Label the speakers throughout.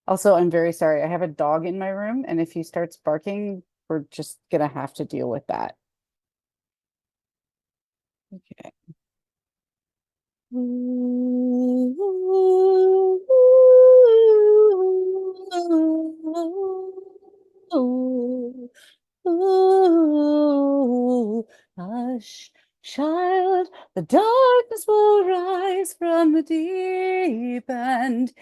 Speaker 1: Also, I'm very sorry. I have a dog in my room, and if he starts barking, we're just gonna have to deal with that. Okay. Hush, child, the darkness will rise from the deep and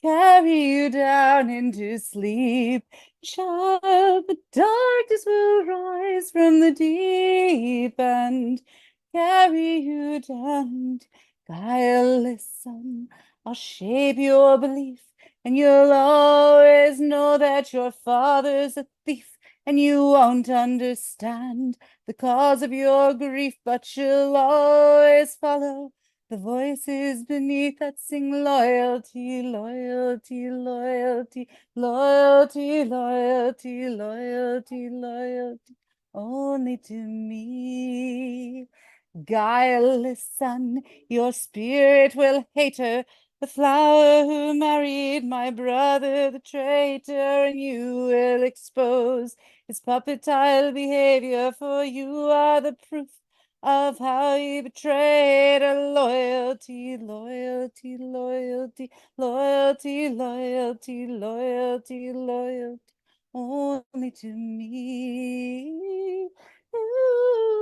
Speaker 1: carry you down into sleep. Child, the darkness will rise from the deep and carry you down. Guileless son, I'll shape your belief, and you'll always know that your father's a thief, and you won't understand the cause of your grief, but you'll always follow the voices beneath that sing loyalty, loyalty, loyalty, loyalty, loyalty, loyalty, loyalty, only to me. Guileless son, your spirit will hate her, the flower who married my brother, the traitor, and you will expose his puppetile behavior, for you are the proof of how he betrayed a loyalty, loyalty, loyalty, loyalty, loyalty, loyalty, loyalty, only to me. Ooh,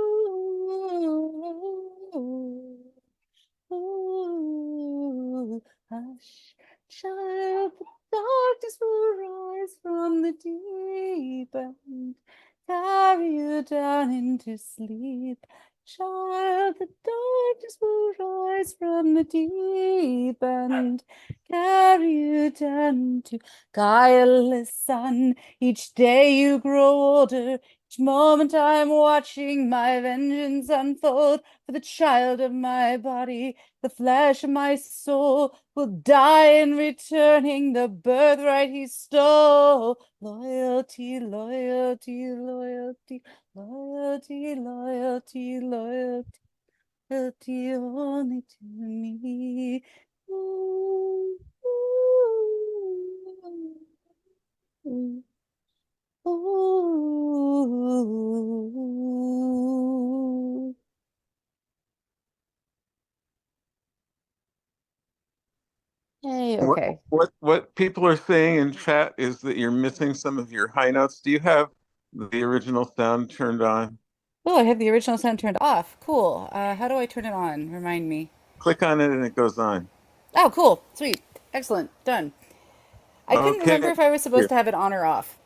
Speaker 1: ooh, hush, child, the darkness will rise from the deep and carry you down into sleep. Child, the darkness will rise from the deep and carry you down to guileless sun. Each day you grow older, each moment I'm watching my vengeance unfold. For the child of my body, the flesh of my soul, will die in returning the birthright he stole. Loyalty, loyalty, loyalty, loyalty, loyalty, loyalty, loyalty only to me. Ooh, ooh, ooh. Hey,
Speaker 2: What
Speaker 1: okay.
Speaker 2: what people are saying in chat is that you're missing some of your high notes. Do you have the original sound turned on?
Speaker 1: Oh, I have the original sound turned off. Cool. How do I turn it on? Remind me.
Speaker 2: Click on it and it goes on.
Speaker 1: Oh, cool. Sweet. Excellent. Done. I couldn't
Speaker 2: Okay.
Speaker 1: remember if I was supposed
Speaker 2: Here.
Speaker 1: to have it on or off.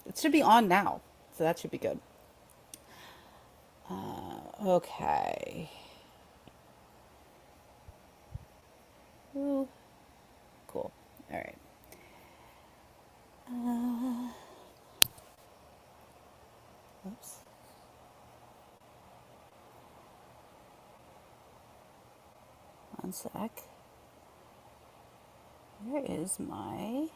Speaker 1: It should be on now, so that should be good. Okay. Ooh, cool. All right. Oops. One sec. Where is my...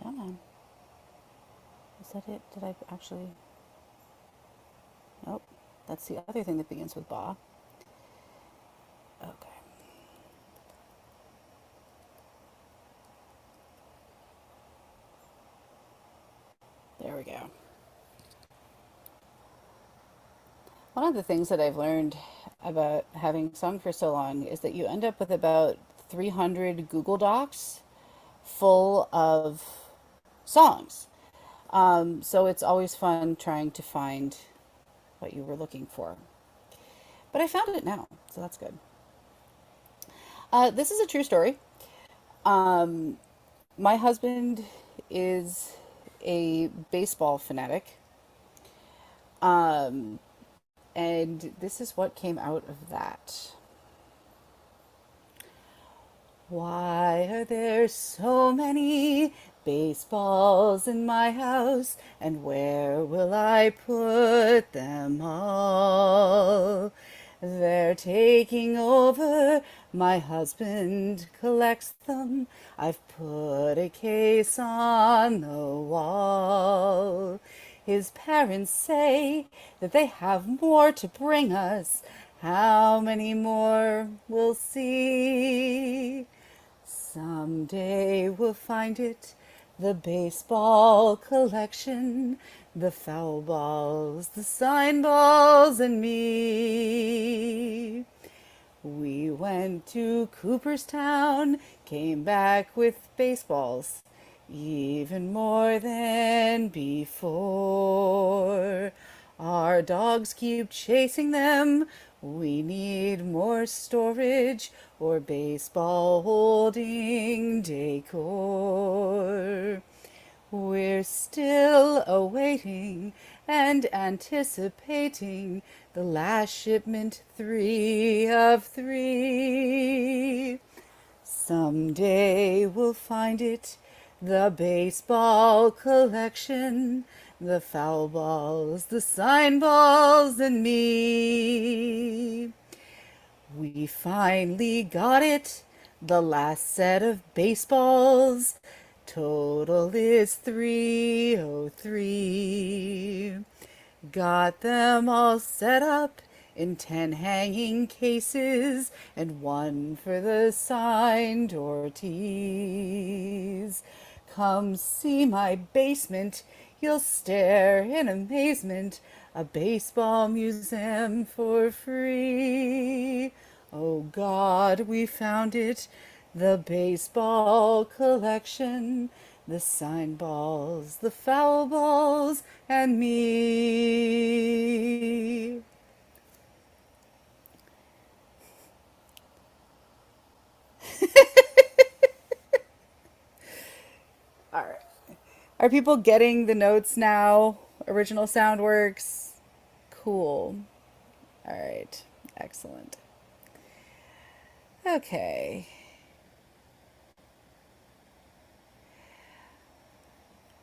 Speaker 1: Come on. Is that it? Did I actually... Nope. That's the other thing that begins with ba. Okay. There we go. One of the things that I've learned about having sung for so long is that you end up with about 300 Google Docs full of songs. So it's always fun trying to find what you were looking for. But I found it now, so that's good. This is a true story. Um, my husband is a baseball fanatic, um, and this is what came out of that. Why are there so many baseballs in my house? And where will I put them all? They're taking over. My husband collects them. I've put a case on the wall. His parents say that they have more to bring us. How many more we'll see? Someday we'll find it, the baseball collection, the foul balls, the sign balls, and me. We went to Cooperstown, came back with baseballs, even more than before. Our dogs keep chasing them. We need more storage or baseball holding decor. We're still awaiting and anticipating the last shipment, 3 of 3. Someday we'll find it, the baseball collection, the foul balls, the sign balls, and me. We finally got it, the last set of baseballs. Total is 303. Got them all set up in 10 hanging cases and one for the signed Ortiz. Come see my basement, you'll stare in amazement. A baseball museum for free. Oh God, we found it, the baseball collection, the sign balls, the foul balls, and me. All right. Are people getting the notes now? Original sound works? Cool. All right. Excellent. Okay.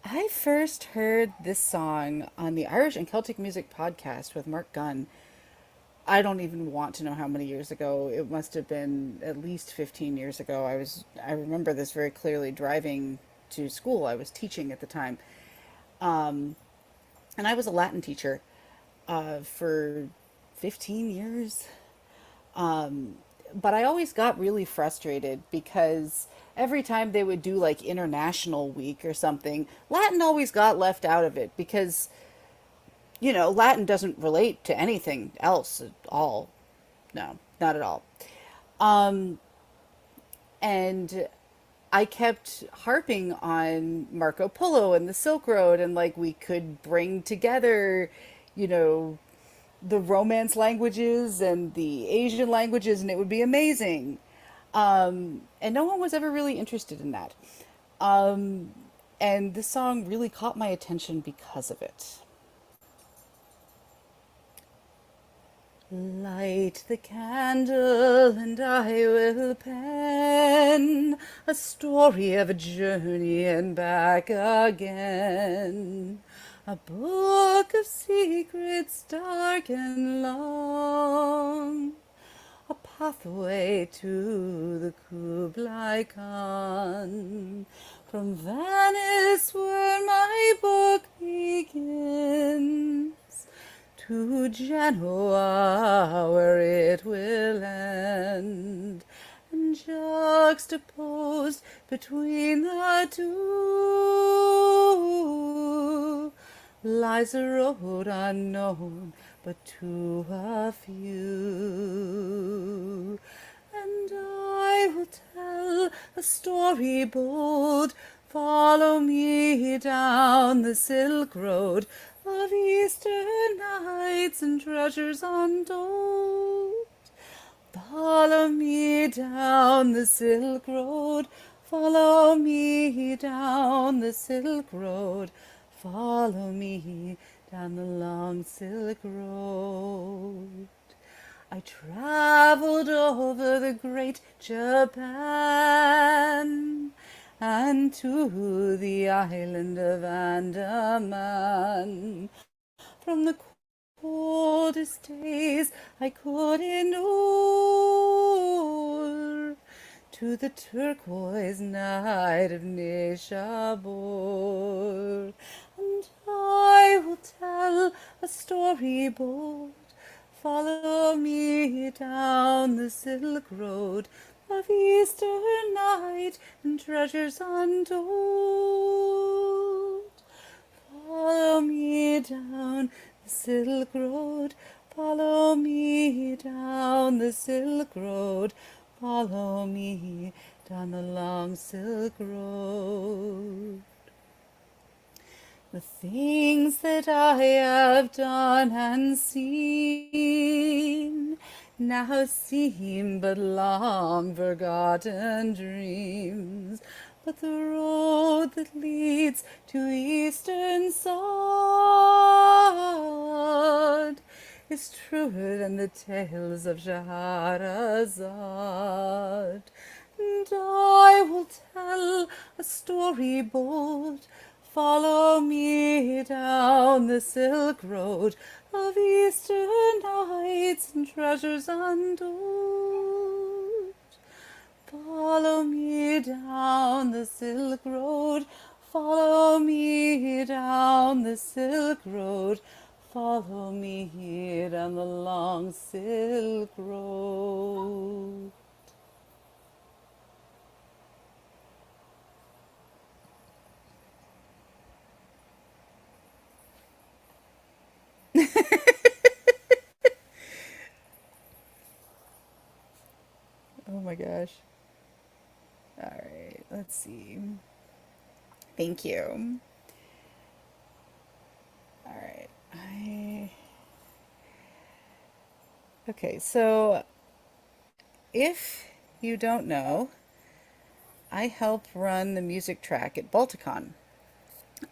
Speaker 1: I first heard this song on the Irish and Celtic Music podcast with Mark Gunn. I don't even want to know how many years ago. It must have been at least 15 years ago. I remember this very clearly driving to school. I was teaching at the time. Um, and I was a Latin teacher for 15 years. Um, but I always got really frustrated because every time they would do like International Week or something, Latin always got left out of it because, Latin doesn't relate to anything else at all. No, not at all. Um, and I kept harping on Marco Polo and the Silk Road, and like we could bring together, you know, the Romance languages and the Asian languages, and it would be amazing. And no one was ever really interested in that. Um, and this song really caught my attention because of it. Light the candle and I will pen a story of a journey and back again. A book of secrets dark and long. A pathway to the Kublai Khan. From Venice where my book begins to Genoa where it will end, and juxtaposed between the two lies a road unknown but to a few. And I will tell a story bold, follow me down the Silk Road of Eastern nights and treasures untold. Follow me down the Silk Road, follow me down the Silk Road, follow me down the long Silk Road. I traveled over the great Japan and to the island of Andaman. From the coldest days I could endure to the turquoise night of Nishabur. And I will a story bold. Follow me down the Silk Road of Eastern night and treasures untold. Follow me down the Silk Road. Follow me down the Silk Road. Follow me down the long Silk Road. The things that I have done and seen now seem but long forgotten dreams. But the road that leads to Eastern sod is truer than the tales of Scheherazade. And I will tell a story bold. Follow me down the Silk Road of Eastern nights and treasures untold. Follow me down the Silk Road. Follow me down the Silk Road. Follow me down the long Silk Road. Oh my gosh. All right, let's see. Thank you. All right. Okay, so if you don't know, I help run the music track at Balticon.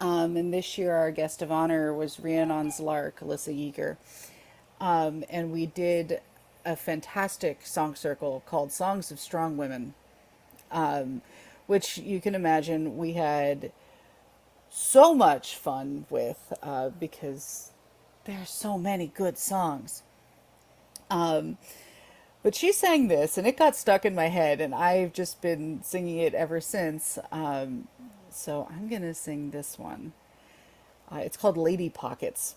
Speaker 1: And this year our guest of honor was Rhiannon's Lark, Alyssa Yeager. And we did a fantastic song circle called Songs of Strong Women, which you can imagine we had so much fun with because there's so many good songs. But she sang this and it got stuck in my head and I've just been singing it ever since. So I'm going to sing this one. It's called Lady Pockets.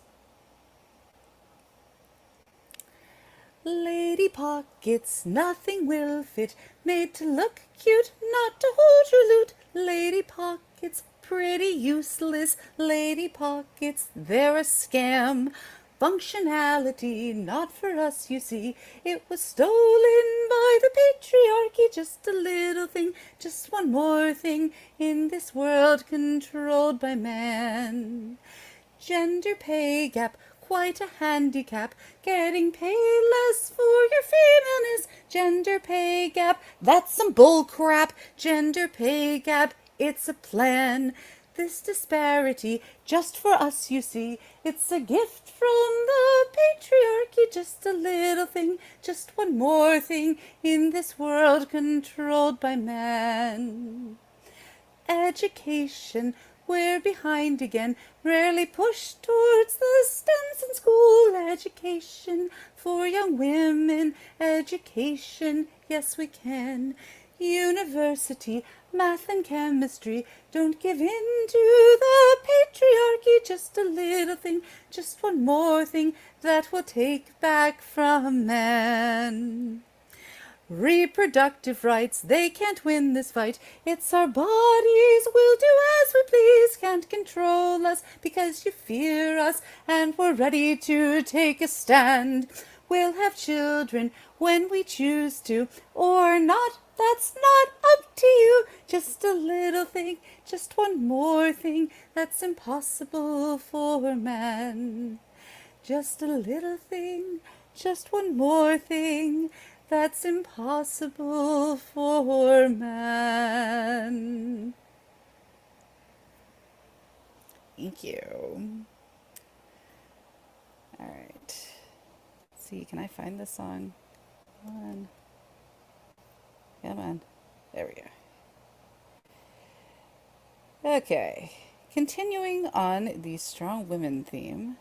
Speaker 1: Lady pockets, nothing will fit, made to look cute, not to hold your loot. Lady pockets, pretty useless. Lady pockets, they're a scam. Functionality, not for us, you see. It was stolen by the patriarchy. Just a little thing, just one more thing in this world controlled by man. Gender pay gap, quite a handicap. Getting paid less for your femaleness. Gender pay gap, that's some bull crap. Gender pay gap, it's a plan. This disparity, just for us, you see. It's a gift from the patriarchy. Just a little thing, just one more thing in this world controlled by man. Education, we're behind again, rarely pushed towards the STEMs in school. Education for young women, education, yes we can. University, math and chemistry, don't give in to the patriarchy. Just a little thing, just one more thing that we'll take back from man. Reproductive rights, they can't win this fight. It's our bodies, we'll do as we please. Can't control us because you fear us, and we're ready to take a stand. We'll have children when we choose to, or not, that's not up to you. Just a little thing, just one more thing, that's impossible for man. Just a little thing, just one more thing, that's impossible for man. Thank you. All right. Let's see, can I find this song? Come on. Come on. There we go. Okay. Continuing on the strong women theme.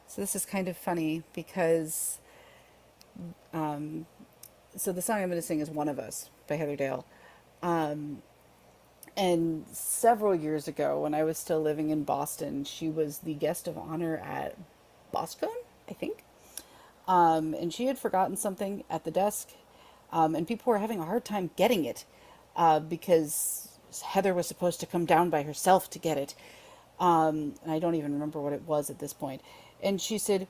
Speaker 1: So this is kind of funny because, so the song I'm going to sing is One of Us by Heather Dale. And several years ago, when I was still living in Boston, she was the guest of honor at Boscone, I think. And she had forgotten something at the desk, and people were having a hard time getting it because Heather was supposed to come down by herself to get it. And I don't even remember what it was at this point. And she said,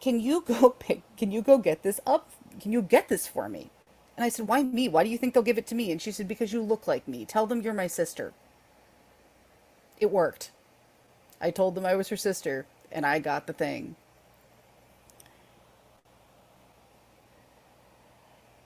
Speaker 1: Can you go get this up? Can you get this for me?" And I said, "Why me? Why do you think they'll give it to me?" And she said, "Because you look like me. Tell them you're my sister." It worked. I told them I was her sister, and I got the thing.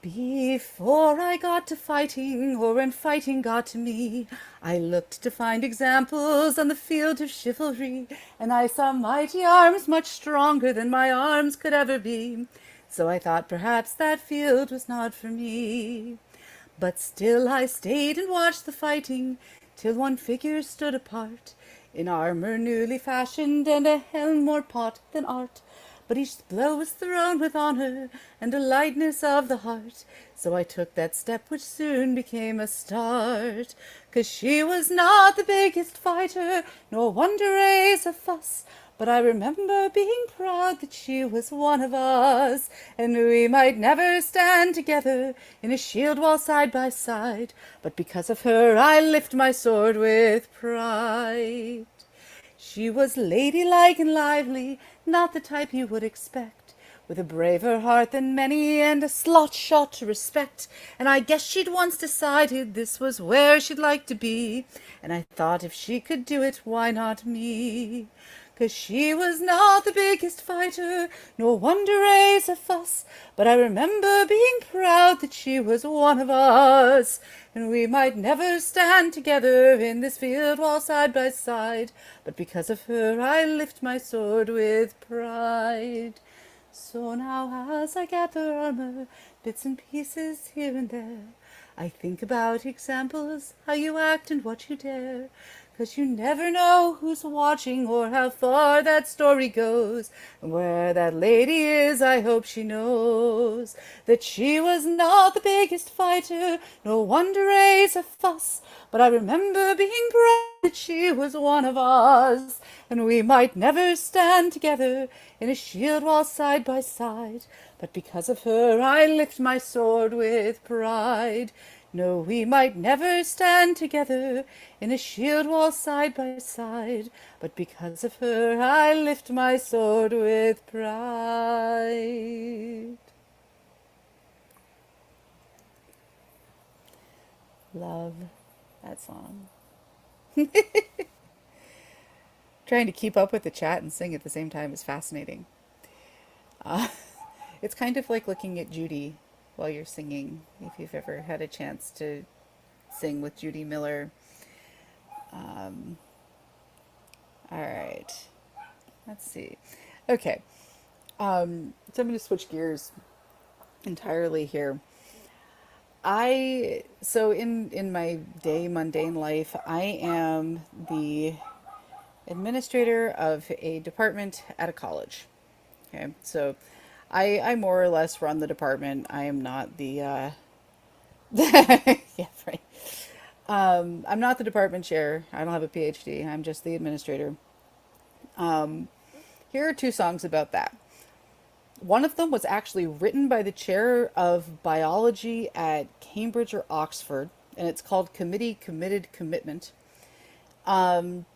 Speaker 1: Before I got to fighting, or when fighting got to me, I looked to find examples on the field of chivalry, and I saw mighty arms much stronger than my arms could ever be. So I thought perhaps that field was not for me. But still I stayed and watched the fighting, till one figure stood apart, in armor newly fashioned, and a helm more pot than art. But each blow was thrown with honor, and a lightness of the heart. So I took that step which soon became a start. 'Cause she was not the biggest fighter, nor one to raise a fuss, but I remember being proud that she was one of us, and we might never stand together in a shield wall side by side, but because of her I lift my sword with pride. She was ladylike and lively, not the type you would expect, with a braver heart than many and a slot shot to respect. And I guess she'd once decided this was where she'd like to be, and I thought if she could do it, why not me? 'Cause she was not the biggest fighter, nor one to raise a fuss, but I remember being proud that she was one of us, and we might never stand together in this field while side by side, but because of her I lift my sword with pride. So now as I gather armor, bits and pieces here and there, I think about examples, how you act and what you dare. 'Cause you never know who's watching or how far that story goes. And where that lady is, I hope she knows that she was not the biggest fighter, nor one to raise a fuss, but I remember being proud that she was one of us, and we might never stand together in a shield wall side by side, but because of her I lift my sword with pride. No, we might never stand together in a shield wall side by side, but because of her I lift my sword with pride. Love that song. Trying to keep up with the chat and sing at the same time is fascinating. Uh, it's kind of like looking at Judy while you're singing, if you've ever had a chance to sing with Judy Miller. All right, let's see. Okay, so I'm going to switch gears entirely here. In my day mundane life, I am the administrator of a department at a college. Okay, so I more or less run the department. I am not the yeah, right. I'm not the department chair. I don't have a PhD. I'm just the administrator. Um, Here are two songs about that. One of them was actually written by the chair of biology at Cambridge or Oxford, and it's called Committee Committed Commitment. Um,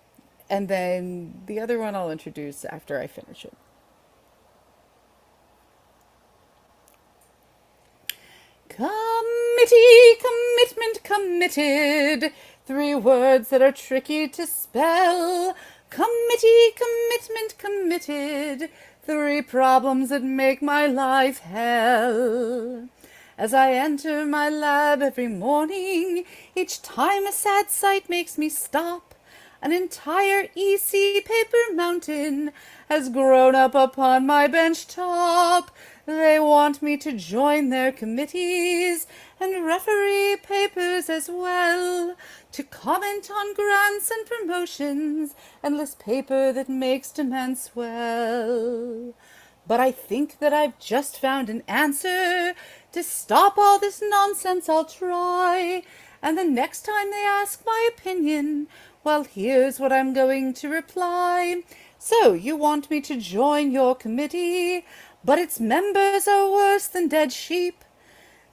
Speaker 1: and then the other one I'll introduce after I finish it. Committee, commitment, committed. Three words that are tricky to spell. Committee, commitment, committed. Three problems that make my life hell. As I enter my lab every morning, each time a sad sight makes me stop. An entire EC paper mountain has grown up upon my bench top. They want me to join their committees and referee papers as well, to comment on grants and promotions and list paper that makes demand swell. But I think that I've just found an answer. To stop all this nonsense I'll try, And the next time they ask my opinion, well, here's what I'm going to reply. So, you want me to join your committee, but its members are worse than dead sheep.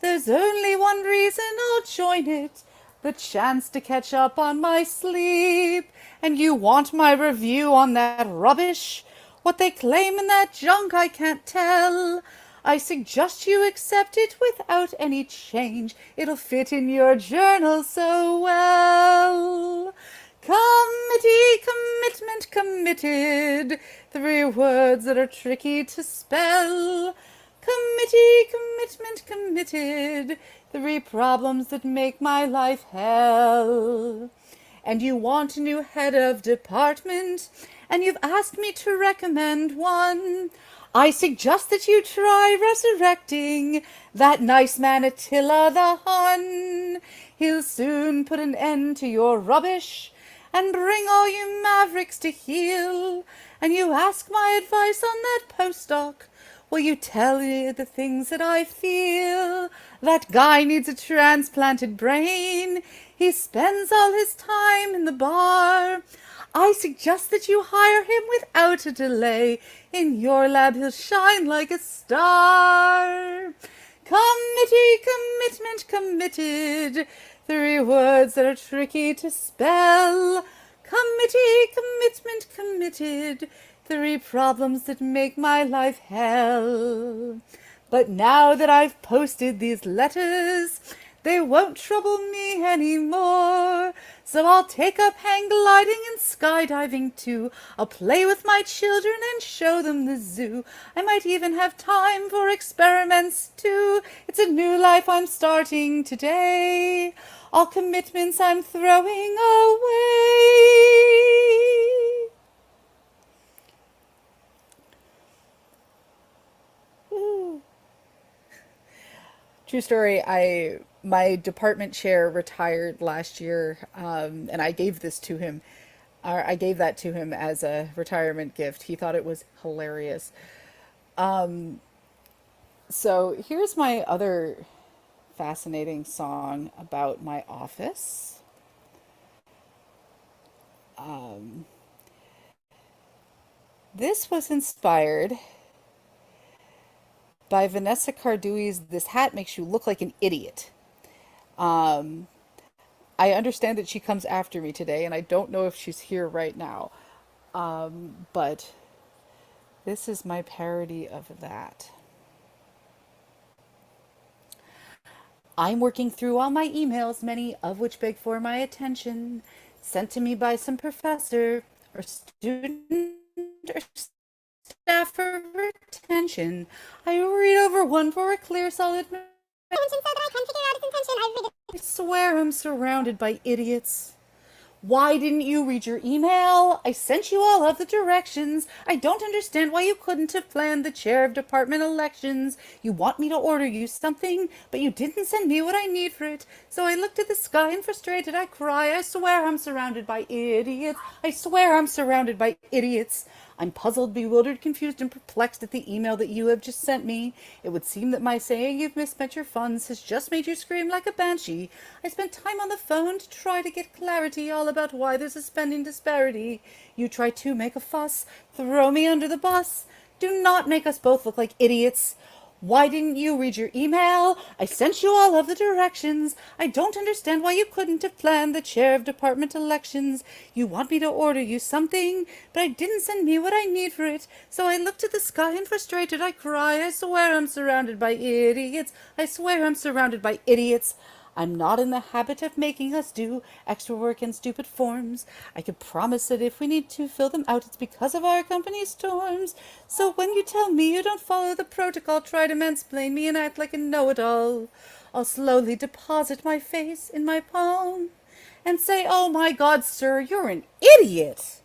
Speaker 1: There's only one reason I'll join it, the chance to catch up on my sleep. And you want my review on that rubbish? What they claim in that junk I can't tell. I suggest you accept it without any change. It'll fit in your journal so well. Committee, commitment, committed. 3 words that are tricky to spell. Committee, commitment, committed. 3 problems that make my life hell. And you want a new head of department, and you've asked me to recommend one. I suggest that you try resurrecting that nice man Attila the Hun. He'll soon put an end to your rubbish and bring all you mavericks to heel. And you ask my advice on that postdoc. Will you tell you the things that I feel? That guy needs a transplanted brain. He spends all his time in the bar. I suggest that you hire him without a delay. In your lab he'll shine like a star. Committee, commitment, committed. 3 words that are tricky to spell. Committee, commitment, committed. 3 problems that make my life hell. But now that I've posted these letters, they won't trouble me anymore. So I'll take up hang gliding and skydiving too. I'll play with my children and show them the zoo. I might even have time for experiments too. It's a new life I'm starting today. All commitments I'm throwing away. Ooh. True story. My department chair retired last year, and I gave this to him. I gave that to him as a retirement gift. He thought it was hilarious. So here's my other fascinating song about my office. This was inspired by Vanessa Cardui's "This Hat Makes You Look Like an Idiot." I understand that she comes after me today, and I don't know if she's here right now. But this is my parody of that. I'm working through all my emails, many of which beg for my attention, sent to me by some professor or student or staff for retention. I read over one for a clear, solid attention so that I can figure out its intention. I swear I'm surrounded by idiots. Why didn't you read your email? I sent you all of the directions. I don't understand why you couldn't have planned the chair of department elections. You want me to order you something, but you didn't send me what I need for it. So I looked at the sky and frustrated I cry. I swear I'm surrounded by idiots. I swear I'm surrounded by idiots. I'm puzzled, bewildered, confused, and perplexed at the email that you have just sent me. It would seem that my saying you've misspent your funds has just made you scream like a banshee. I spent time on the phone to try to get clarity all about why there's a spending disparity. You try to make a fuss, throw me under the bus. Do not make us both look like idiots. Why didn't you read your email? I sent you all of the directions. I don't understand why you couldn't have planned the chair of department elections. You want me to order you something, but I didn't send me what I need for it. So I looked at the sky and frustrated I cry. I swear I'm surrounded by idiots. I swear I'm surrounded by idiots. I'm not in the habit of making us do extra work in stupid forms. I can promise that if we need to fill them out, it's because of our company's storms. So when you tell me you don't follow the protocol, try to mansplain me and act like a know-it-all. I'll slowly deposit my face in my palm and say, "Oh my God, sir, you're an idiot."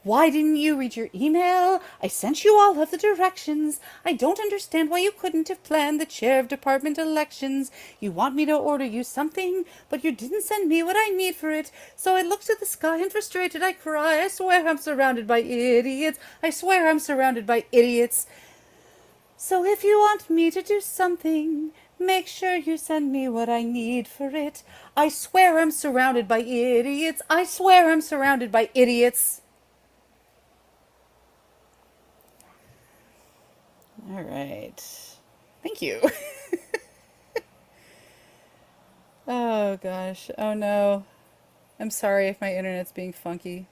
Speaker 1: Why didn't you read your email? I sent you all of the directions. I don't understand why you couldn't have planned the chair of department elections. You want me to order you something, but you didn't send me what I need for it. So I looked at the sky and frustrated I cry. I swear I'm surrounded by idiots. I swear I'm surrounded by idiots. So if you want me to do something, Make sure you send me what I need for it. I swear I'm surrounded by idiots. I swear I'm surrounded by idiots. All right. Thank you. Oh gosh. Oh no. I'm sorry if my internet's being funky.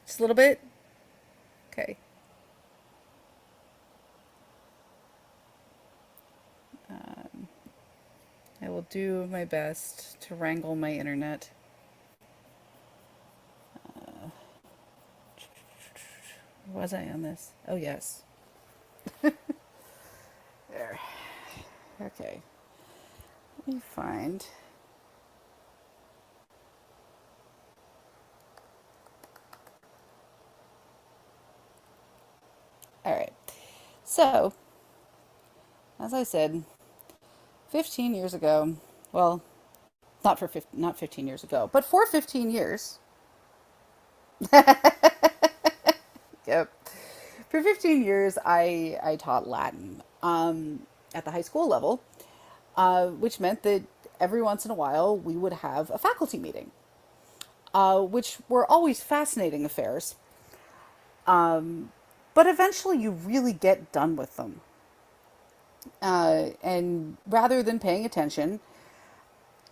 Speaker 1: Just a little bit? Okay. I will do my best to wrangle my internet. Where was I on this? Oh, yes. There. Okay. Let me find. All right. So, as I said, 15 years ago, well, not 15 years ago, but for 15 years, yep. For 15 years, I taught Latin at the high school level, which meant that every once in a while we would have a faculty meeting, which were always fascinating affairs. But eventually you really get done with them. And rather than paying attention,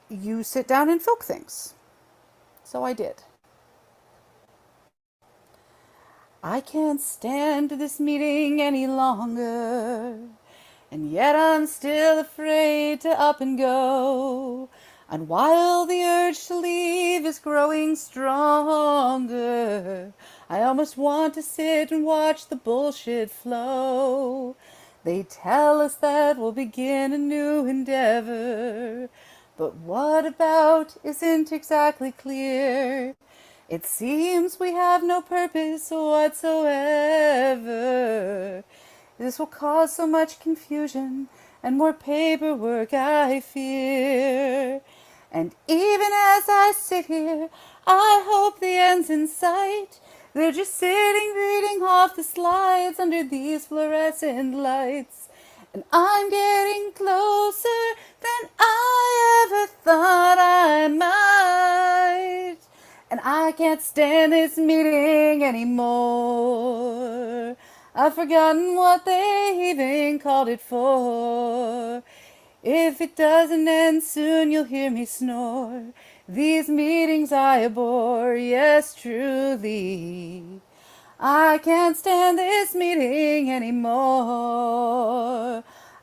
Speaker 1: you sit down and filk things. So I did. I can't stand this meeting any longer, and yet I'm still afraid to up and go. And while the urge to leave is growing stronger, I almost want to sit and watch the bullshit flow. They tell us that we'll begin a new endeavor, but what about isn't exactly clear. It seems we have no purpose whatsoever. This will cause so much confusion and more paperwork, I fear. And even as I sit here, I hope the end's in sight. They're just sitting reading off the slides under these fluorescent lights. And I'm getting closer than I ever thought I might. And I can't stand this meeting anymore. I've forgotten what they even called it for. If it doesn't end soon, you'll hear me snore. These meetings I abhor, yes, truly. I can't stand this meeting anymore.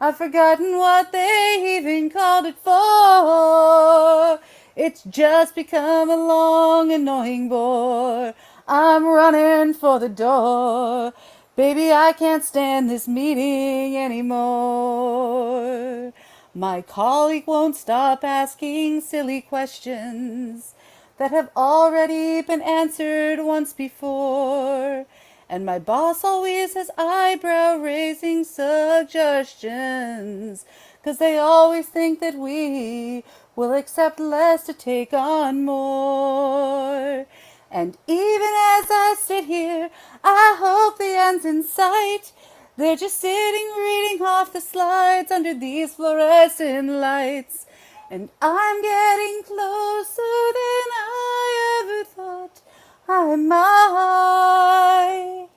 Speaker 1: I've forgotten what they even called it for. It's just become a long, annoying bore. I'm running for the door. Baby, I can't stand this meeting anymore. My colleague won't stop asking silly questions that have already been answered once before. And my boss always has eyebrow-raising suggestions, 'cause they always think that we will accept less to take on more. And even as I sit here, I hope the end's in sight. They're just sitting reading off the slides under these fluorescent lights. And I'm getting closer than I ever thought I might.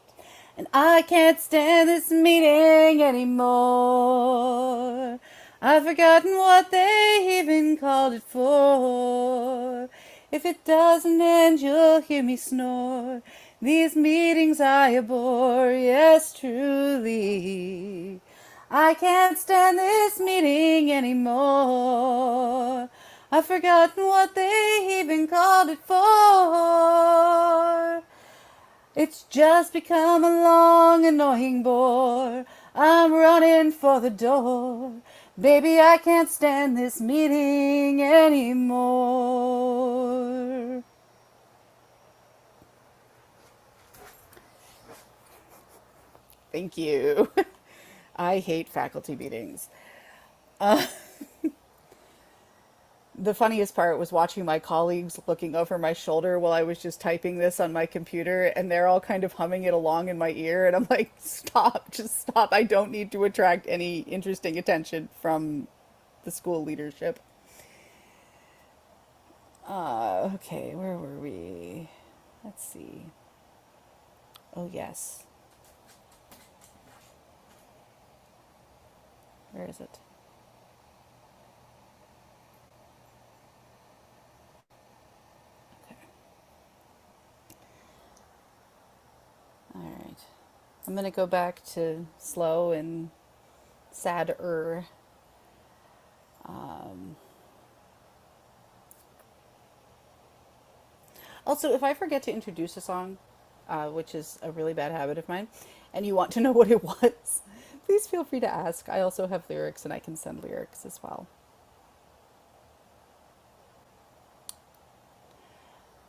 Speaker 1: And I can't stand this meeting anymore. I've forgotten what they even called it for. If it doesn't end, you'll hear me snore. These meetings I abhor, yes, truly. I can't stand this meeting anymore. I've forgotten what they even called it for. It's just become a long, annoying bore. I'm running for the door. Baby, I can't stand this meeting anymore. Thank you. I hate faculty meetings. Uh, The funniest part was watching my colleagues looking over my shoulder while I was just typing this on my computer, and they're all kind of humming it along in my ear, and I'm like, stop, just stop. I don't need to attract any interesting attention from the school leadership. Okay, where were we? Let's see. Oh, yes. Where is it? Okay. All right. I'm going to go back to slow and sadder. Um, Also, if I forget to introduce a song, which is a really bad habit of mine, and you want to know what it was, please feel free to ask. I also have lyrics and I can send lyrics as well.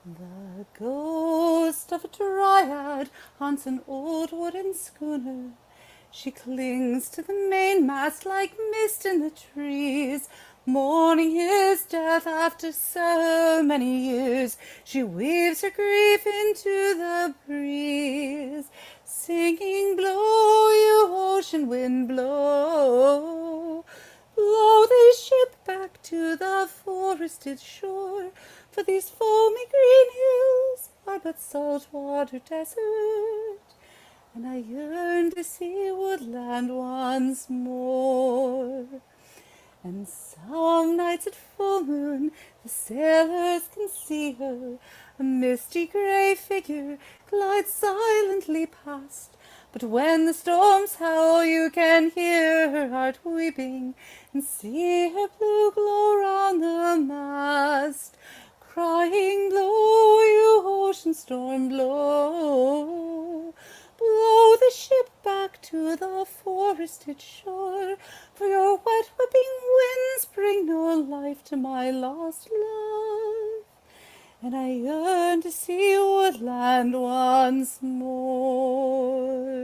Speaker 1: The ghost of a dryad haunts an old wooden schooner. She clings to the mainmast like mist in the trees, mourning his death after so many years. She weaves her grief into the breeze, singing, "Blow, you ocean wind, blow. Blow this ship back to the forested shore, for these foamy green hills are but salt-water desert, and I yearn to see woodland once more." And some nights at full moon the sailors can see her, a misty grey figure glides silently past. But when the storms howl you can hear her heart weeping, and see her blue glow round the mast, crying, "Blow, you ocean storm, blow. Blow the ship back to the forested shore, for your wet whipping winds bring no life to my lost love, and I yearn to see woodland once more."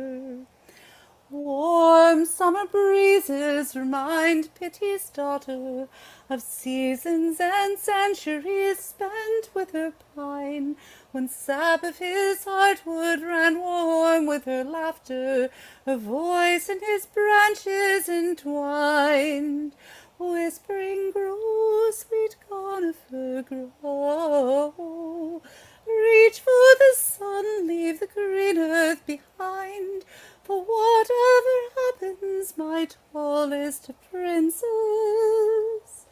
Speaker 1: Warm summer breezes remind pity's daughter of seasons and centuries spent with her pine, when sap of his heartwood ran warm with her laughter, her voice and his branches entwined, whispering, "Grow, sweet conifer, grow. Reach for the sun, leave the green earth behind, for whatever happens, my tallest princess,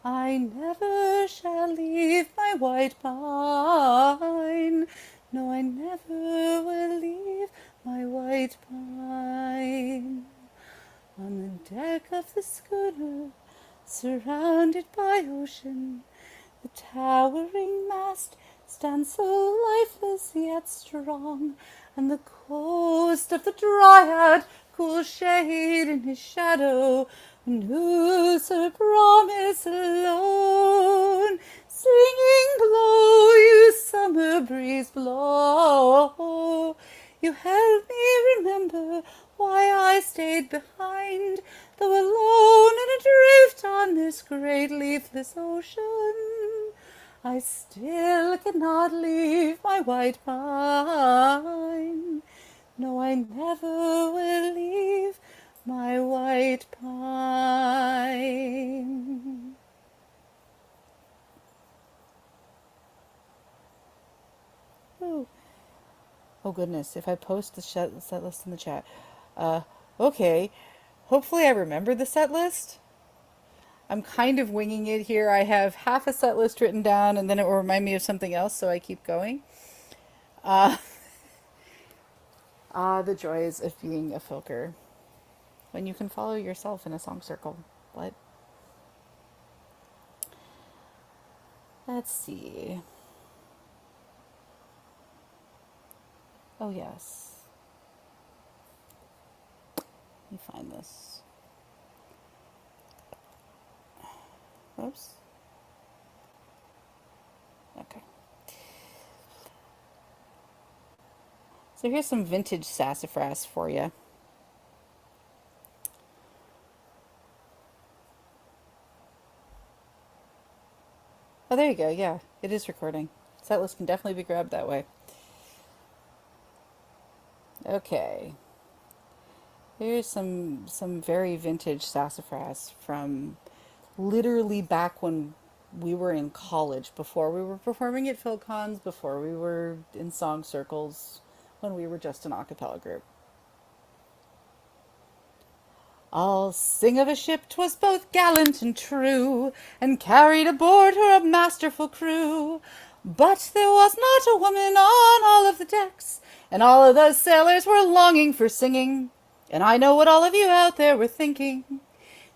Speaker 1: I never shall leave my white pine. No, I never will leave my white pine." On the deck of the schooner, surrounded by ocean, the towering mast stands so lifeless yet strong, and the coast of the Dryad cool shade in his shadow renews her promise alone, singing, "Blow, you summer breeze, blow. You help me remember why I stayed behind, though alone and adrift on this great leafless ocean. I still cannot leave my white pine. No, I never will leave my white pine." Ooh. Oh goodness, if I post the set list in the chat. Uh, okay. Hopefully I remember the set list. I'm kind of winging it here. I have half a set list written down, and then it will remind me of something else, so I keep going. Uh, the joys of being a filker. When you can follow yourself in a song circle. What? Let's see. Oh, yes. Let me find this. Oops. Okay. So here's some vintage sassafras for you. Oh, there you go. Yeah, it is recording. Set list can definitely be grabbed that way. Okay. Here's some very vintage sassafras from literally back when we were in college, before we were performing at PhilCons, before we were in song circles, when we were just an a cappella group. I'll sing of a ship 'twas both gallant and true, and carried aboard her a masterful crew. But there was not a woman on all of the decks, and all of those sailors were longing for singing. And I know what all of you out there were thinking.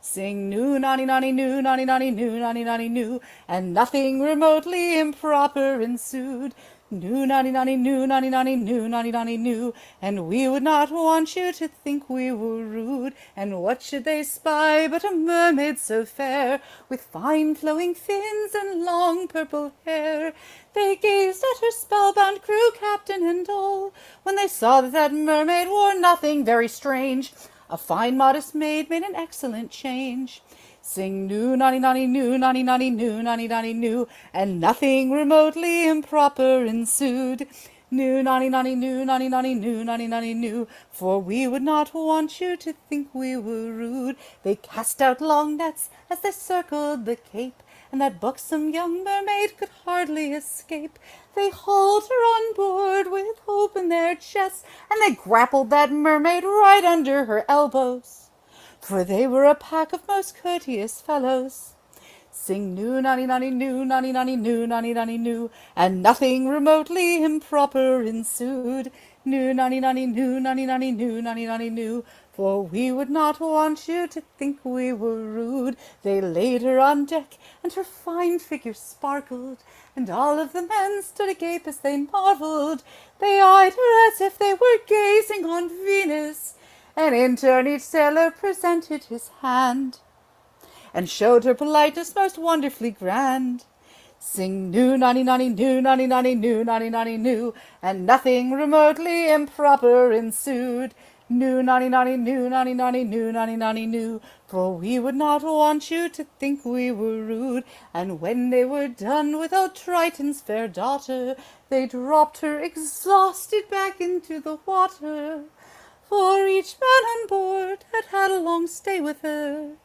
Speaker 1: Sing noo nonny nonny noo nonny nonny noo nonny nonny noo, and nothing remotely improper ensued. Noo nonny nonny noo nonny nonny noo nonny nonny noo, and we would not want you to think we were rude. And what should they spy but a mermaid so fair, with fine flowing fins and long purple hair? They gazed at her spellbound crew, captain and all, when they saw that that mermaid wore nothing very strange. A fine modest maid made an excellent change. Sing noo nonny nonny noo nonny nonny noo nonny nonny noo, and nothing remotely improper ensued. Noo nonny nonny noo nonny nonny noo nonny nonny noo, for we would not want you to think we were rude. They cast out long nets as they circled the cape, and that buxom young mermaid could hardly escape. They hauled her on board with hope in their chests, and they grappled that mermaid right under her elbows, for they were a pack of most courteous fellows. Sing noo nonny nonny noo nonny nonny noo nonny nonny noo, and nothing remotely improper ensued. Noo nonny nonny noo nonny nonny noo nonny nonny noo, for we would not want you to think we were rude. They laid her on deck, and her fine figure sparkled, and all of the men stood agape as they marveled. They eyed her as if they were gazing on Venus, and in turn each sailor presented his hand, and showed her politeness most wonderfully grand. Sing noo nonny nonny noo nonny nonny noo nonny nonny noo, and nothing remotely improper ensued. Noo nonny nonny noo nonny nonny noo nonny nonny noo, for we would not want you to think we were rude. And when they were done with old Triton's fair daughter, they dropped her exhausted back into the water, for each man on board had had a long stay with her,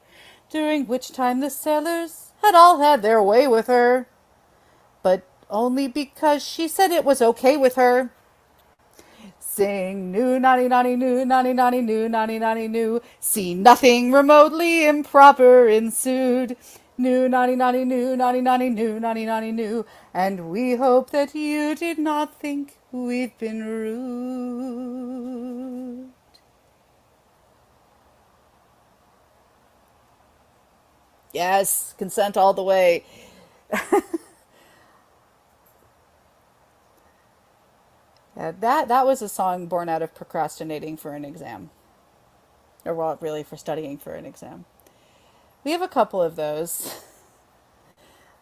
Speaker 1: during which time the sailors had all had their way with her, but only because she said it was okay with her. Sing noo nonny nonny noo nonny nonny noo nonny nonny noo, see nothing remotely improper ensued. Noo nonny nonny noo nonny nonny noo nonny nonny noo, and we hope that you did not think we've been rude. Yes, consent all the way. Yeah, that was a song born out of procrastinating for an exam, or well, really for studying for an exam. We have a couple of those.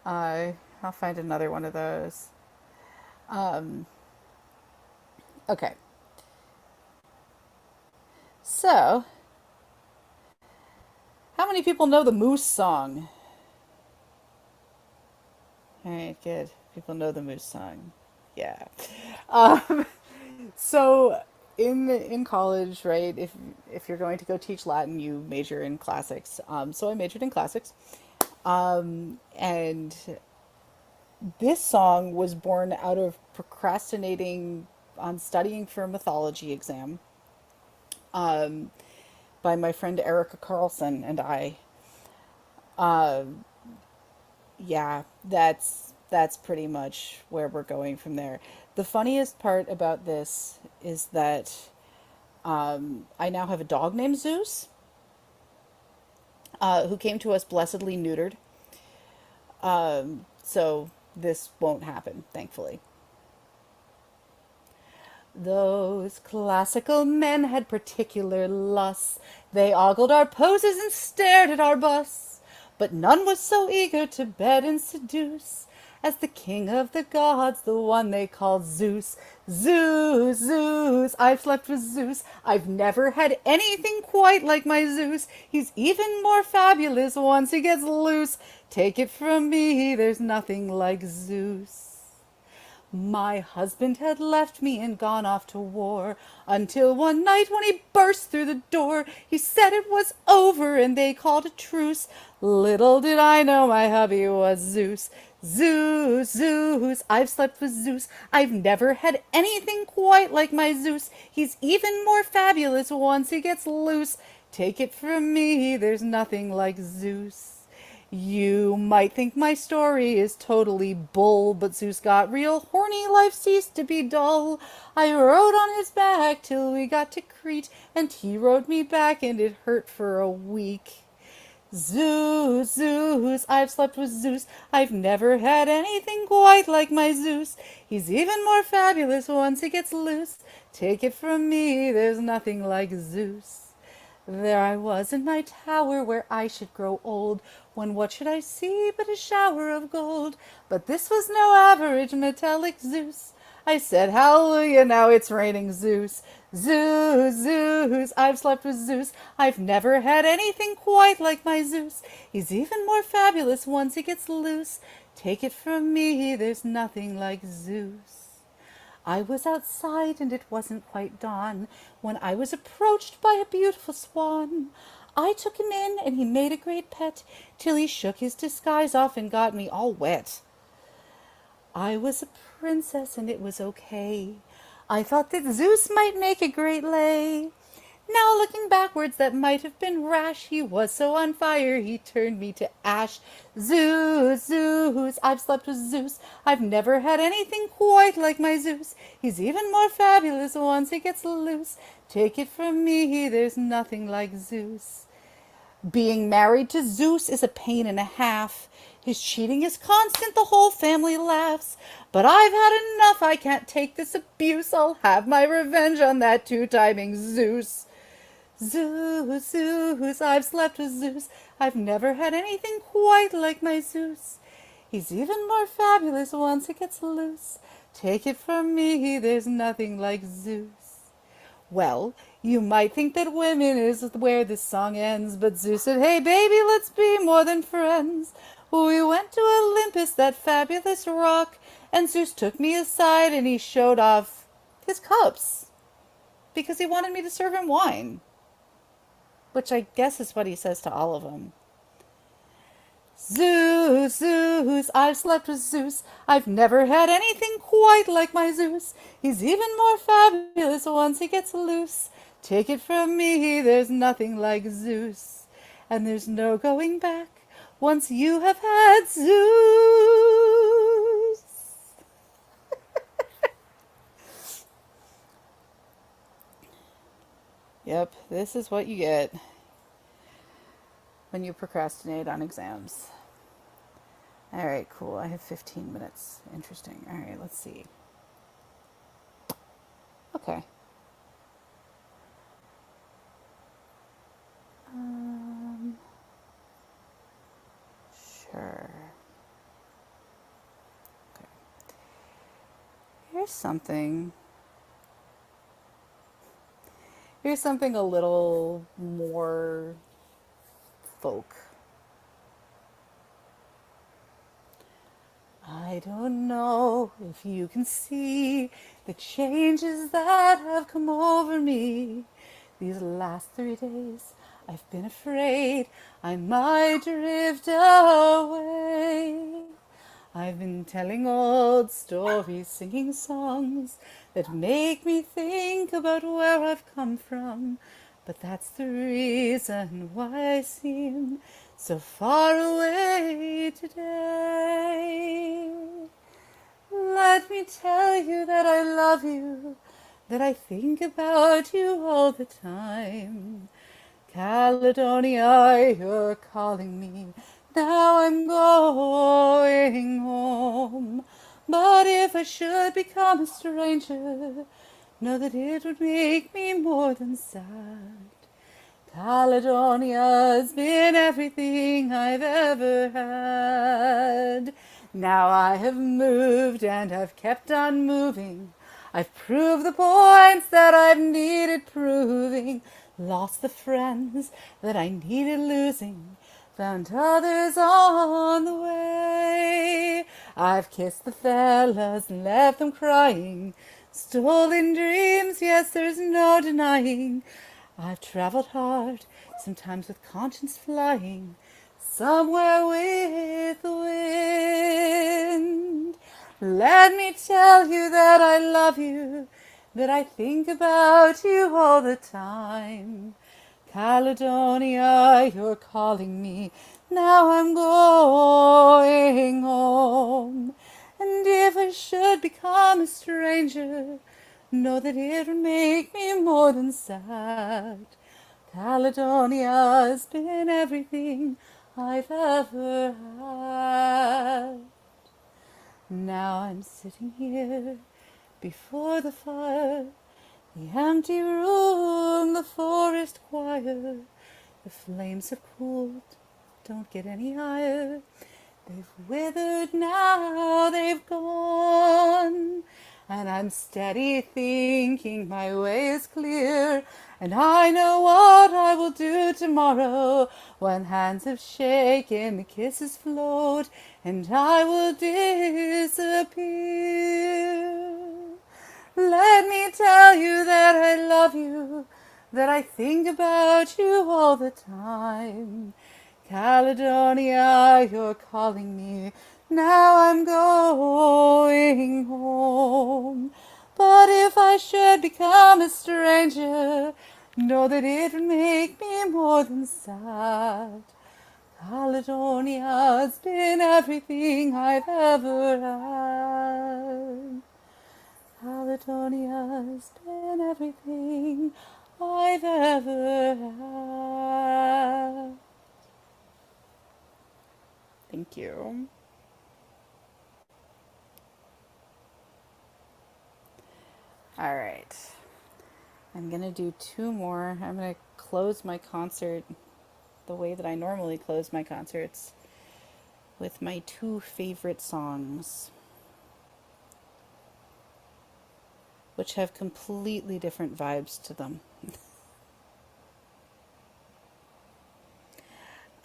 Speaker 1: I'll find another one of those. Um, okay, so how many people know the Moose song? All right, good. People know the Moose song. Yeah. Um, so in college, right? If you're going to go teach Latin, you major in classics. So I majored in classics, and this song was born out of procrastinating on studying for a mythology exam, um, by my friend Erica Carlson and I. Uh, yeah, that's pretty much where we're going from there. The funniest part about this is that I now have a dog named Zeus, who came to us blessedly neutered. So this won't happen, thankfully. Those classical men had particular lusts. They ogled our poses and stared at our busts. But none was so eager to bed and seduce as the king of the gods, the one they called Zeus. Zeus, Zeus, I've slept with Zeus. I've never had anything quite like my Zeus. He's even more fabulous once he gets loose. Take it from me, there's nothing like Zeus. My husband had left me and gone off to war, until one night when he burst through the door, he said it was over and they called a truce. Little did I know my hubby was Zeus. Zeus, Zeus, I've slept with Zeus. I've never had anything quite like my Zeus. He's even more fabulous once he gets loose. Take it from me, there's nothing like Zeus. You might think my story is totally bull, but Zeus got real horny, life ceased to be dull. I rode on his back till we got to Crete, and he rode me back, and it hurt for a week. Zeus, Zeus, I've slept with Zeus. I've never had anything quite like my Zeus. He's even more fabulous once he gets loose. Take it from me, there's nothing like Zeus. There I was in my tower where I should grow old, when what should I see but a shower of gold? But this was no average metallic Zeus. I said, hallelujah, now it's raining Zeus. Zeus, Zeus, I've slept with Zeus. I've never had anything quite like my Zeus. He's even more fabulous once he gets loose. Take it from me, there's nothing like Zeus. I was outside and it wasn't quite dawn when I was approached by a beautiful swan. I took him in and he made a great pet till he shook his disguise off and got me all wet. I was a princess and it was okay. I thought that Zeus might make a great lay. Now looking backwards, that might have been rash. He was so on fire, he turned me to ash. Zeus, Zeus, I've slept with Zeus. I've never had anything quite like my Zeus. He's even more fabulous once he gets loose. Take it from me, there's nothing like Zeus. Being married to Zeus is a pain and a half. His cheating is constant, the whole family laughs. But I've had enough, I can't take this abuse. I'll have my revenge on that two-timing Zeus. Zeus, Zeus, I've slept with Zeus. I've never had anything quite like my Zeus. He's even more fabulous once he gets loose. Take it from me, there's nothing like Zeus. Well, you might think that women is where this song ends, but Zeus said, hey baby, let's be more than friends. We went to Olympus, that fabulous rock, and Zeus took me aside and he showed off his cups because he wanted me to serve him wine. Which I guess is what he says to all of them. Zeus, Zeus, I've slept with Zeus. I've never had anything quite like my Zeus. He's even more fabulous once he gets loose. Take it from me, there's nothing like Zeus. And there's no going back once you have had Zeus. Yep, this is what you get when you procrastinate on exams. All right, cool. I have 15 minutes. Interesting. All right, let's see. Okay. Sure. Okay. Here's something. Here's something a little more folk. I don't know if you can see the changes that have come over me. These last 3 days, I've been afraid I might drift away. I've been telling old stories, singing songs that make me think about where I've come from. But that's the reason why I seem so far away today. Let me tell you that I love you, that I think about you all the time. Caledonia, you're calling me. Now I'm going home. But if I should become a stranger, know that it would make me more than sad. Caledonia's been everything I've ever had. Now I have moved and I've kept on moving. I've proved the points that I've needed proving. Lost the friends that I needed losing. Found others on the way. I've kissed the fellas and left them crying. Stolen dreams, yes, there's no denying. I've traveled hard, sometimes with conscience flying, somewhere with the wind. Let me tell you that I love you, that I think about you all the time. Caledonia, you're calling me, now I'm going home. And if I should become a stranger, know that it would make me more than sad. Caledonia's been everything I've ever had. Now I'm sitting here before the fire, the empty room, the forest choir. The flames have cooled, don't get any higher. They've withered now, they've gone. And I'm steady thinking my way is clear, and I know what I will do tomorrow. When hands have shaken, the kisses flowed, and I will disappear. Let me tell you that I love you, that I think about you all the time. Caledonia, you're calling me, now I'm going home. But if I should become a stranger, know that it would make me more than sad. Caledonia's been everything I've ever had. Caledonia's been everything I've ever had. Thank you. All right. I'm going to do two more. I'm going to close my concert the way that I normally close my concerts, with my two favorite songs, which have completely different vibes to them.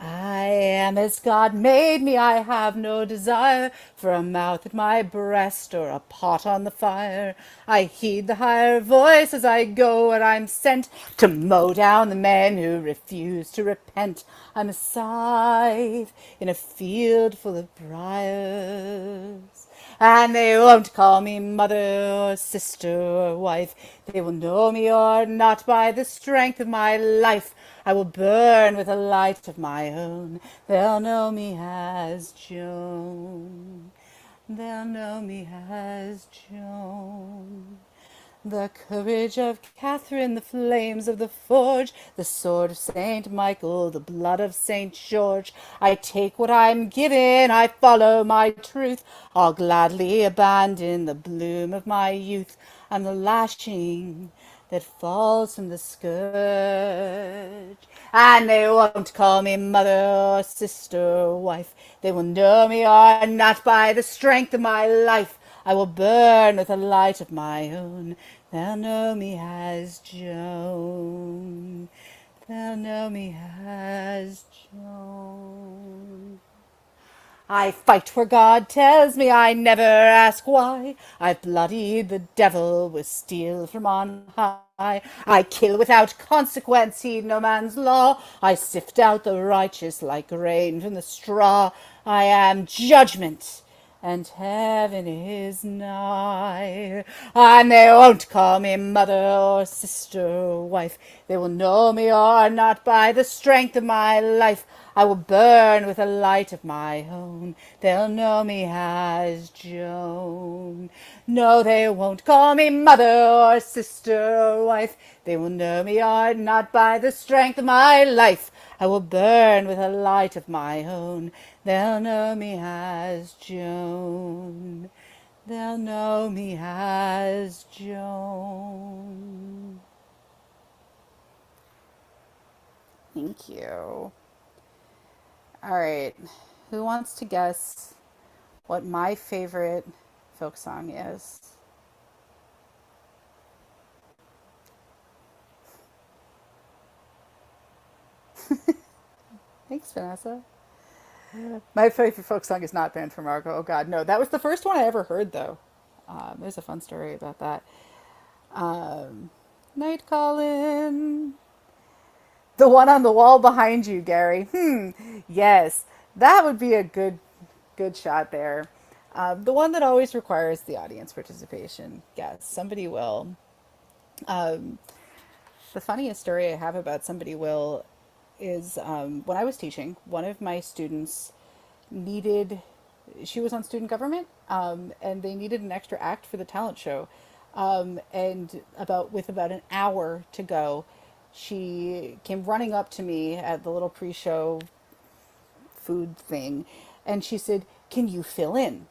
Speaker 1: I am as God made me, I have no desire for a mouth at my breast or a pot on the fire. I heed the higher voice as I go where I'm sent to mow down the men who refuse to repent. I'm a scythe in a field full of briars. And they won't call me mother or sister or wife. They will know me or not by the strength of my life. I will burn with a light of my own. They'll know me as Joan. They'll know me as Joan. The courage of Catherine, the flames of the forge, the sword of Saint Michael, the blood of Saint George. I take what I'm given, I follow my truth. I'll gladly abandon the bloom of my youth. I'm the lashing that falls from the scourge. And they won't call me mother or sister or wife. They will know me or not by the strength of my life. I will burn with a light of my own. They'll know me as Joan. They'll know me as Joan. I fight where God tells me, I never ask why. I've bloodied the devil with steel from on high. I kill without consequence, heed no man's law. I sift out the righteous like rain from the straw. I am judgment, and heaven is nigh. And they won't call me mother or sister or wife. They will know me or not by the strength of my life. I will burn with a light of my own. They'll know me as Joan. No, they won't call me mother or sister or wife. They will know me or not by the strength of my life. I will burn with a light of my own. They'll know me as Joan. They'll know me as Joan. Thank you. All right. Who wants to guess what my favorite folk song is? Thanks, Vanessa. My favorite folk song is not Band for Margot. Oh, God, no. That was the first one I ever heard, though. There's a fun story about that. Um, Night Callin'. The one on the wall behind you, Gary. Yes. That would be a good shot there. The one that always requires the audience participation. Yes, somebody will. Um, the funniest story I have about somebody will is when I was teaching, one of my students needed, she was on student government, and they needed an extra act for the talent show. And with about an hour to go, she came running up to me at the little pre-show food thing, and she said, "Can you fill in?"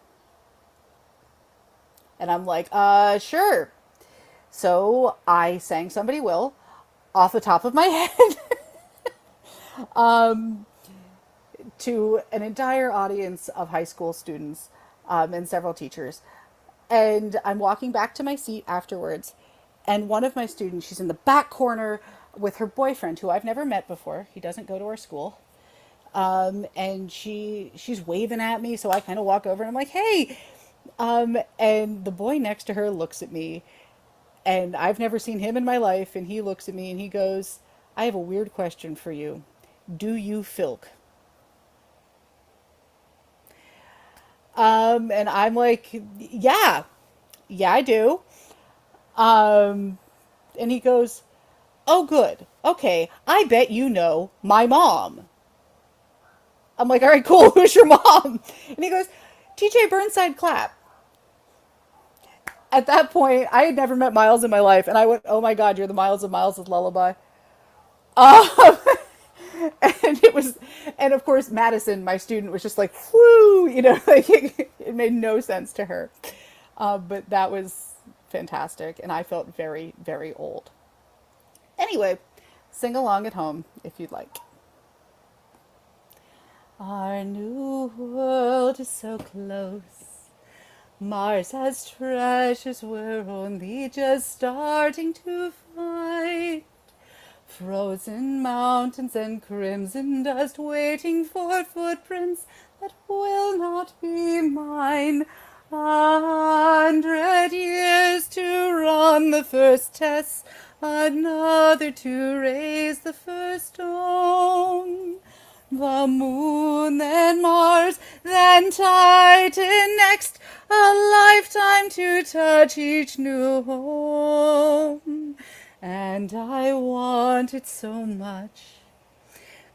Speaker 1: And I'm like, sure. So I sang Somebody Will off the top of my head to an entire audience of high school students and several teachers. And I'm walking back to my seat afterwards. And one of my students, she's in the back corner with her boyfriend, who I've never met before. He doesn't go to our school. And she's waving at me. So I kind of walk over and I'm like, hey. And the boy next to her looks at me, and I've never seen him in my life. And he looks at me and he goes, I have a weird question for you. Do you filk? And I'm like, yeah, I do. Um, and he goes, oh, good. Okay, I bet you know my mom. I'm like, all right, cool. Who's your mom? And he goes, TJ Burnside Clapp. At that point, I had never met Miles in my life, and I went, "Oh my God, you're the Miles of Miles' Lullaby." Um, and it was, and of course, Madison, my student, was just like, "Whoo!" Like it made no sense to her. But that was fantastic, and I felt very, very old. Anyway, sing along at home if you'd like. Our new world is so close. Mars has treasures we're only just starting to find. Frozen mountains and crimson dust waiting for footprints that will not be mine. 100 years to run the first tests, another to raise the first stone. The moon, then Mars, then Titan next, a lifetime to touch each new home. And I want it so much.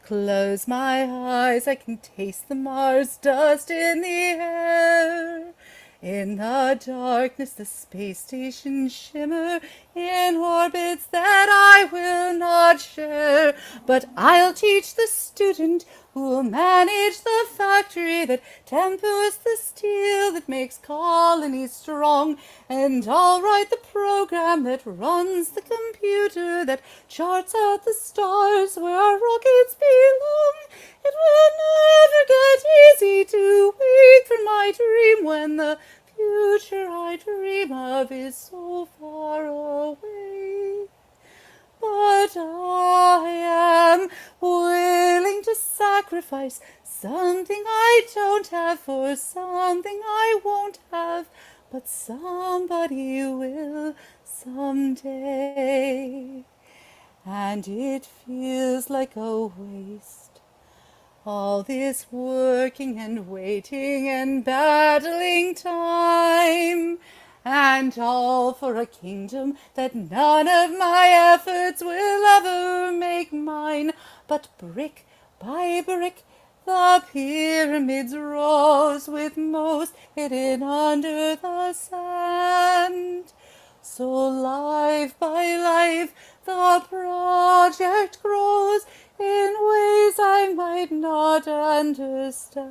Speaker 1: Close my eyes, I can taste the Mars dust in the air. In the darkness, the space station shimmer in orbits that I will not share. But I'll teach the student who'll manage the factory that tempers the steel that makes colonies strong. And I'll write the program that runs the computer that charts out the stars where our rockets belong. It will never get easy to wait for my dream when the future I dream of is so far away. But I am willing to sacrifice something I don't have for something I won't have, but somebody will someday. And it feels like a waste, all this working and waiting and battling time, and all for a kingdom that none of my efforts will ever make mine. But brick by brick the pyramids rose, with most hidden under the sand. So life by life the project grows in ways I might not understand.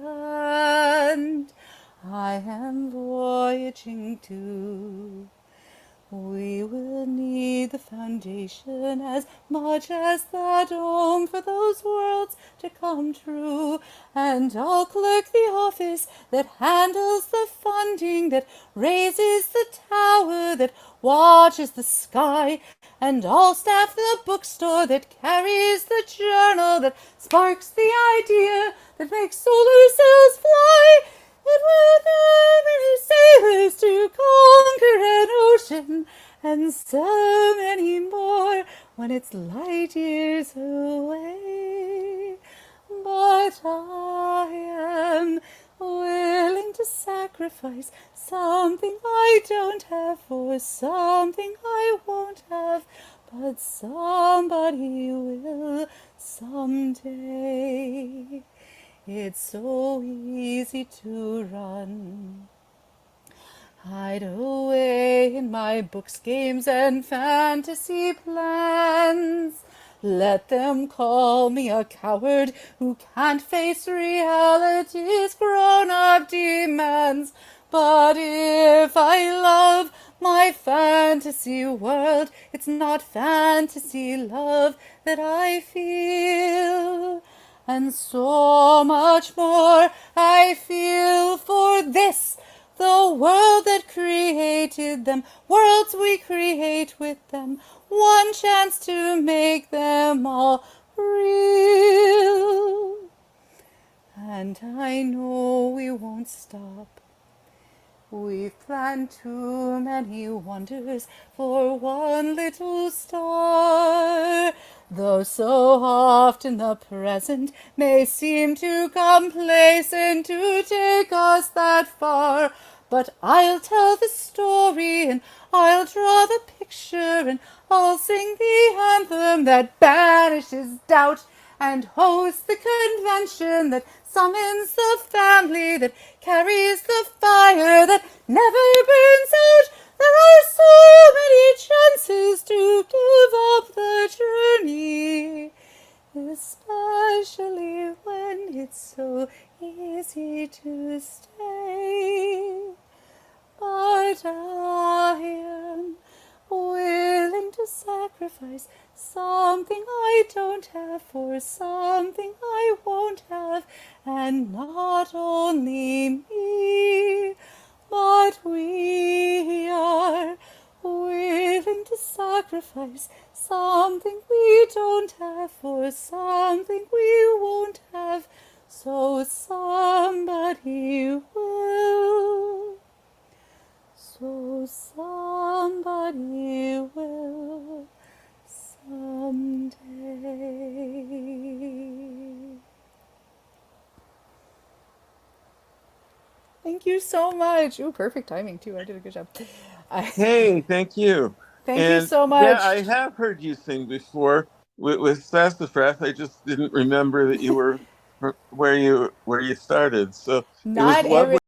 Speaker 1: I am voyaging to We will need the foundation as much as the dome for those worlds to come true. And I'll clerk the office that handles the funding, that raises the tower, that watches the sky. And I'll staff the bookstore that carries the journal, that sparks the idea, that makes solar cells fly. And with many sailors to conquer an ocean, and so many more when it's light years away. But I am willing to sacrifice something I don't have for something I won't have, but somebody will someday. It's so easy to run, hide away in my books, games, and fantasy plans. Let them call me a coward who can't face reality's grown-up demands. But if I love my fantasy world, it's not fantasy love that I feel. And so much more I feel for this, the world that created them, worlds we create with them, one chance to make them all real. And I know we won't stop. We've planned too many wonders for one little star, though so often the present may seem too complacent to take us that far. But I'll tell the story, and I'll draw the picture, and I'll sing the anthem that banishes doubt, and host the convention that summons the family, that carries the fire that never burns out. There are so many chances to give up the journey, especially when it's so easy to stay. But I am willing to sacrifice something I don't have for something I won't have. And not only me, but we are willing to sacrifice something we don't have for something we won't have. So somebody will. So somebody will someday. Thank you so much. Ooh, perfect timing too. I did a good job.
Speaker 2: Hey, thank you.
Speaker 1: Thank you
Speaker 2: And
Speaker 1: so much.
Speaker 2: yeah, I have heard you sing before with Sassafras. I just didn't remember that you were where you started. So it was
Speaker 1: Not every
Speaker 2: lovely.